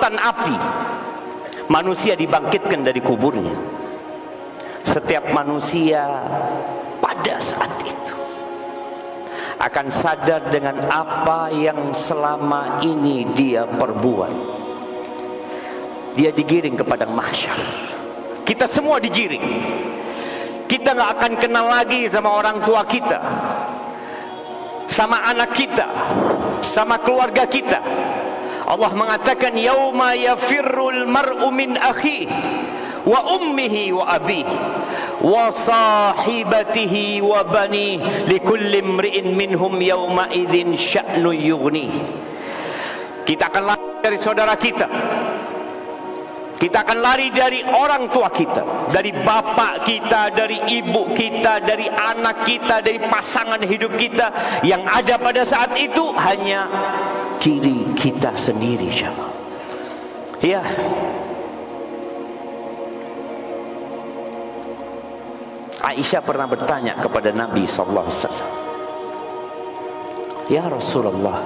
lautan api, manusia dibangkitkan dari kuburnya. Setiap manusia pada saat itu akan sadar dengan apa yang selama ini dia perbuat. Dia digiring ke padang mahsyar. Kita semua digiring. Kita gak akan kenal lagi sama orang tua kita, sama anak kita, sama keluarga kita. Allah mengatakan, yauma yafirrul mar'u min akhihi wa ummihi wa abihi wa sahibatihi wa bani likulli imri'in minhum yawma idzin sya'nu yughni. Kita akan lari dari saudara kita. Kita akan lari dari orang tua kita, dari bapak kita, dari ibu kita, dari anak kita, dari pasangan hidup kita. Yang ada pada saat itu hanya kiri kita sendiri, jemaah. Ya. Aisyah pernah bertanya kepada Nabi sallallahu alaihi wasallam, "Ya Rasulullah,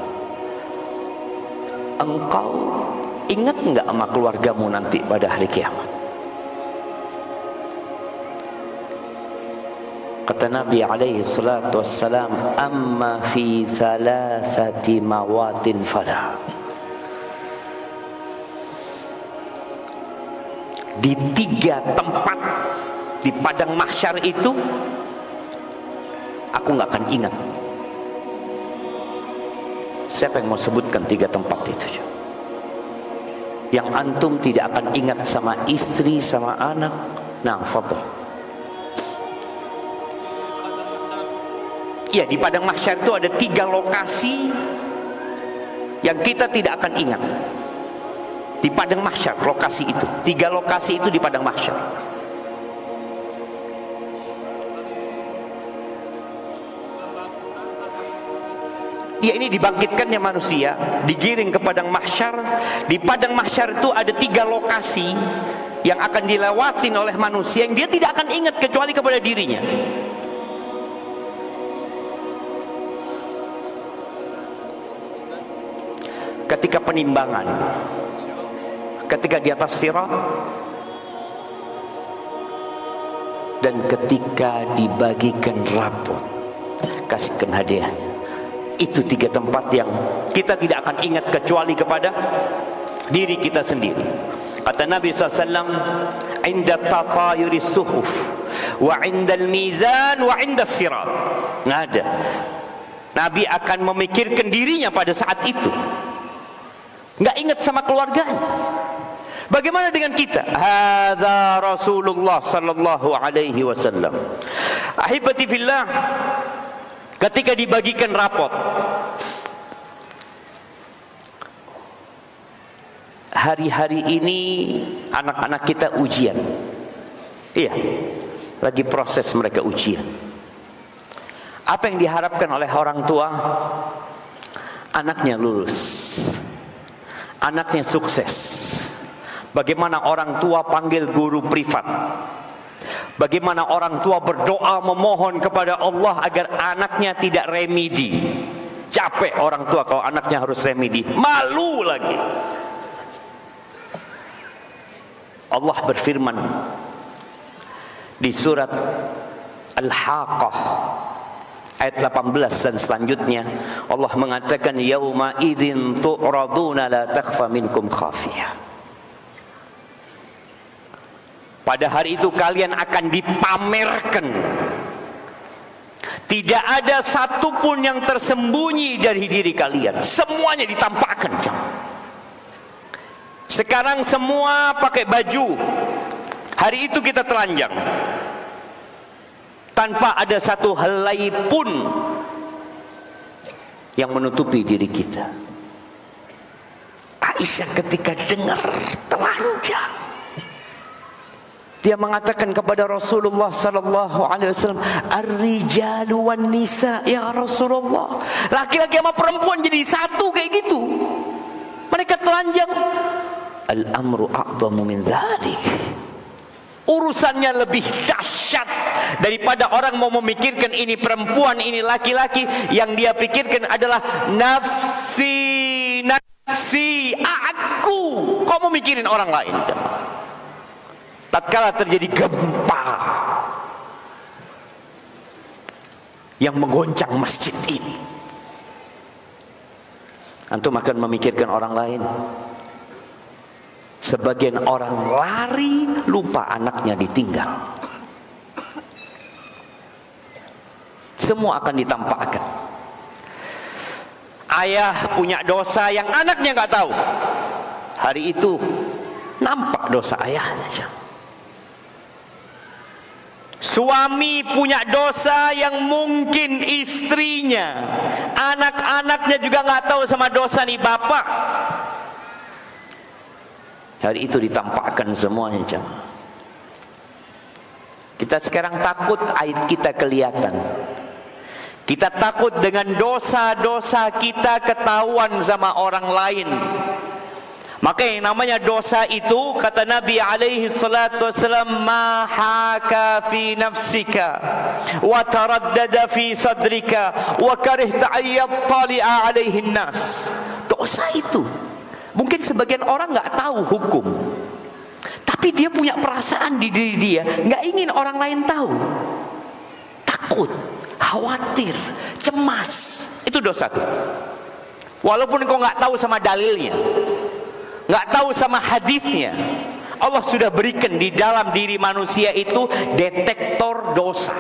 engkau ingat enggak sama keluargamu nanti pada hari kiamat?" Kata Nabi alaihi salatu wassalam, "Amma fi thalathati mawatin fala." Di 3 tempat di padang mahsyar itu aku nggak akan ingat. Siapa yang mau sebutkan 3 tempat itu? Yang antum tidak akan ingat sama istri, sama anak. Nah, fadhil. Ya, di padang mahsyar itu ada 3 lokasi yang kita tidak akan ingat. Di padang mahsyar, lokasi itu, 3 lokasi itu di padang mahsyar. Ya, ini dibangkitkannya manusia, digiring ke padang mahsyar. Di padang mahsyar itu ada 3 lokasi yang akan dilewatin oleh manusia yang dia tidak akan ingat kecuali kepada dirinya. Ketika penimbangan, ketika di atas sirat, dan ketika dibagikan rapot, kasihkan hadiahnya. Itu 3 tempat yang kita tidak akan ingat kecuali kepada diri kita sendiri. Kata Nabi SAW, "Inda tatayuri suhuf, wa indal mizan, wa inda sirat." Nggak ada. Nabi akan memikirkan dirinya pada saat itu. Nggak ingat sama keluarganya. Bagaimana dengan kita? Hadza Rasulullah sallallahu alaihi wasallam. Ahibati fillah, ketika dibagikan rapot, hari-hari ini anak-anak kita ujian. Iya, lagi proses mereka ujian. Apa yang diharapkan oleh orang tua? Anaknya lulus, anaknya sukses. Bagaimana orang tua panggil guru privat, bagaimana orang tua berdoa memohon kepada Allah agar anaknya tidak remedi. Capek orang tua kalau anaknya harus remedi, malu lagi. Allah berfirman di surat Al-Haqqah ayat 18 dan selanjutnya, Allah mengatakan, yauma idzin tu'raduna la takhfa minkum khafiyah. Pada hari itu kalian akan dipamerkan. Tidak ada satupun yang tersembunyi dari diri kalian. Semuanya ditampakkan. Sekarang semua pakai baju. Hari itu kita telanjang. Tanpa ada satu helai pun yang menutupi diri kita. Aisyah ketika dengar telanjang, dia mengatakan kepada Rasulullah sallallahu alaihi wasallam, "Ar-rijalu wan nisa ya Rasulullah." Laki-laki sama perempuan jadi satu kayak gitu. Mereka telanjang. Al-amru a'zamu min dzalik. Urusannya lebih dahsyat daripada orang mau memikirkan ini perempuan, ini laki-laki. Yang dia pikirkan adalah nafsi, nafsi. nafsi, aku. Kau mau mikirin orang lain. Tatkala terjadi gempa yang menggoncang masjid ini, antum akan memikirkan orang lain. Sebagian orang lari, lupa anaknya ditinggal. Semua akan ditampakkan. Ayah punya dosa yang anaknya nggak tahu. Hari itu nampak dosa ayahnya. Suami punya dosa yang mungkin istrinya, anak-anaknya juga nggak tahu sama dosa nih bapak. Hari itu ditampakkan semuanya, jemaah. Kita sekarang takut aib kita kelihatan. Kita takut dengan dosa-dosa kita ketahuan sama orang lain. Maka yang namanya dosa itu, kata Nabi alaihi salatu wasallam, ma haka fi nafsika wa taraddada fi sadrika wa karihta ayyattali'a alaihi nas. Dosa itu mungkin sebagian orang nggak tahu hukum, tapi dia punya perasaan di diri dia, nggak ingin orang lain tahu. Takut, khawatir, cemas. Itu dosa tuh. Walaupun kau nggak tahu sama dalilnya, nggak tahu sama hadisnya, Allah sudah berikan di dalam diri manusia itu detektor dosa,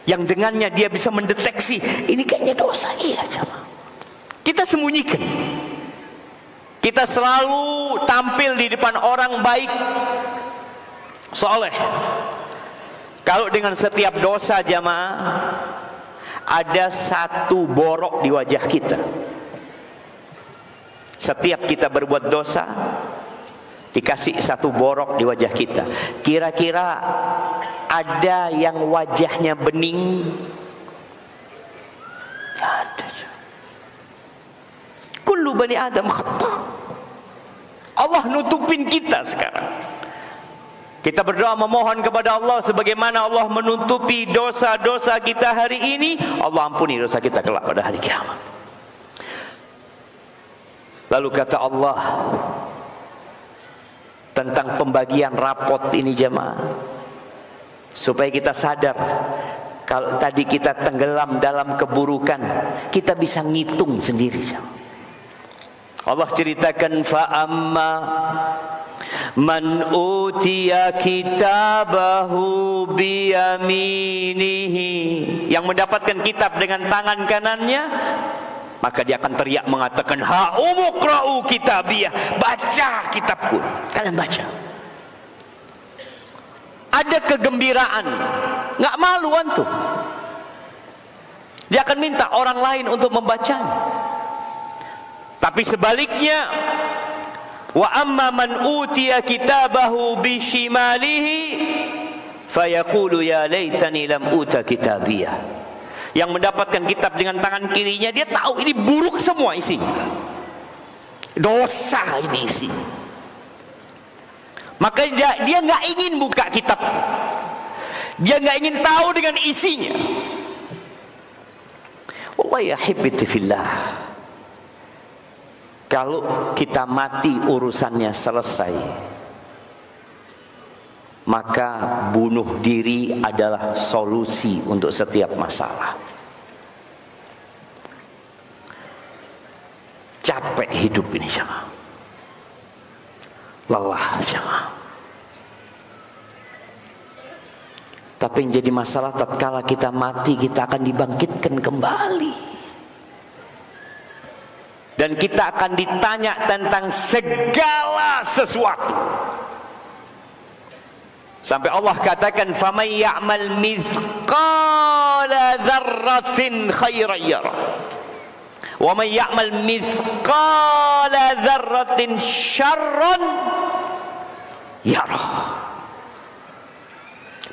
yang dengannya dia bisa mendeteksi ini kayaknya dosa. Iya, jemaah. Kita sembunyikan. Kita selalu tampil di depan orang baik, soleh. Kalau dengan setiap dosa, jamaah, ada satu borok di wajah kita. Setiap kita berbuat dosa, dikasih satu borok di wajah kita. Kira-kira ada yang wajahnya bening? Ada. Kullu bani Adam khata. Allah nutupin kita sekarang. Kita berdoa memohon kepada Allah sebagaimana Allah menutupi dosa-dosa kita hari ini, Allah ampuni dosa kita kelak pada hari kiamat. Lalu kata Allah tentang pembagian rapot ini, jemaah, supaya kita sadar kalau tadi kita tenggelam dalam keburukan, kita bisa ngitung sendiri, jemaah. Allah ceritakan, fa'amma man utiya kitabahu biyaminihi, yang mendapatkan kitab dengan tangan kanannya, maka dia akan teriak mengatakan, ha umuqra'u kitabiyah, baca kitabku. Kalian baca. Ada kegembiraan, nggak malu antum. Dia akan minta orang lain untuk membacanya. Tapi sebaliknya, wa amma man utiya kitabahu bishimalihi fayaqulu ya laitani lam uta kitabiyah. Yang mendapatkan kitab dengan tangan kirinya, dia tahu ini buruk semua isinya, dosa ini isi. Maka dia nggak ingin buka kitab, dia nggak ingin tahu dengan isinya. Wallahi ahibbati fillah, kalau kita mati urusannya selesai, maka bunuh diri adalah solusi untuk setiap masalah. Capek hidup ini, jemaah. Lelah, jemaah. Tapi yang jadi masalah, tatkala kita mati, kita akan dibangkitkan kembali. Dan kita akan ditanya tentang segala sesuatu. Sampai Allah katakan, faman ya'mal mithqala dzarratin khairan yarah, wa man ya'mal mithqala dzarratin syarran yarah.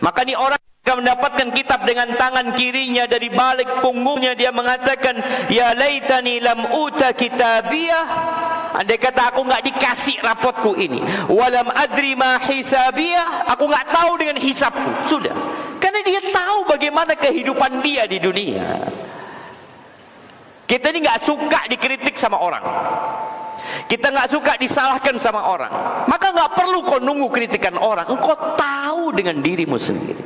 Maka ini orang akan mendapatkan kitab dengan tangan kirinya, dari balik punggungnya dia mengatakan, ya laitani lam uta kitabiyah, andai kata aku nggak dikasih rapotku ini, walam adri ma hisabiyah, aku nggak tahu dengan hisabku. Sudah, karena dia tahu bagaimana kehidupan dia di dunia. Kita ni nggak suka dikritik sama orang. Kita nggak suka disalahkan sama orang. Maka nggak perlu kau nunggu kritikan orang. Engkau tahu dengan dirimu sendiri.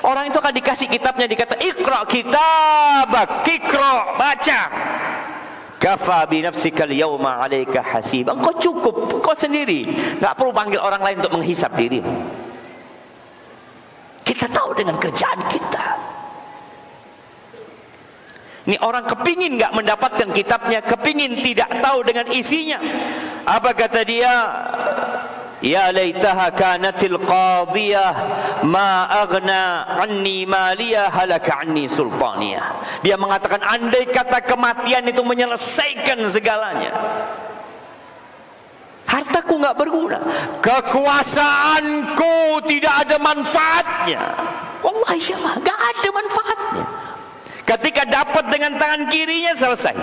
Orang itu akan dikasih kitabnya, dikata Iqra kitabak, Iqra, baca. Kafa bi nafsikal yawma 'alaika hasib. Engkau cukup, engkau sendiri. Nggak perlu panggil orang lain untuk menghisap dirimu. Kita tahu dengan kerjaan kita. Ini orang kepingin nggak mendapatkan kitabnya, kepingin tidak tahu dengan isinya. Apa kata dia? Ya laitaha kanatil qadiyah ma aghna anni maliyah halaka anni sultaniyah. Dia mengatakan andai kata kematian itu menyelesaikan segalanya, hartaku nggak berguna, kekuasaanku tidak ada manfaatnya. Wallahi nggak ada manfaatnya. Ketika dapat dengan tangan kirinya selesai.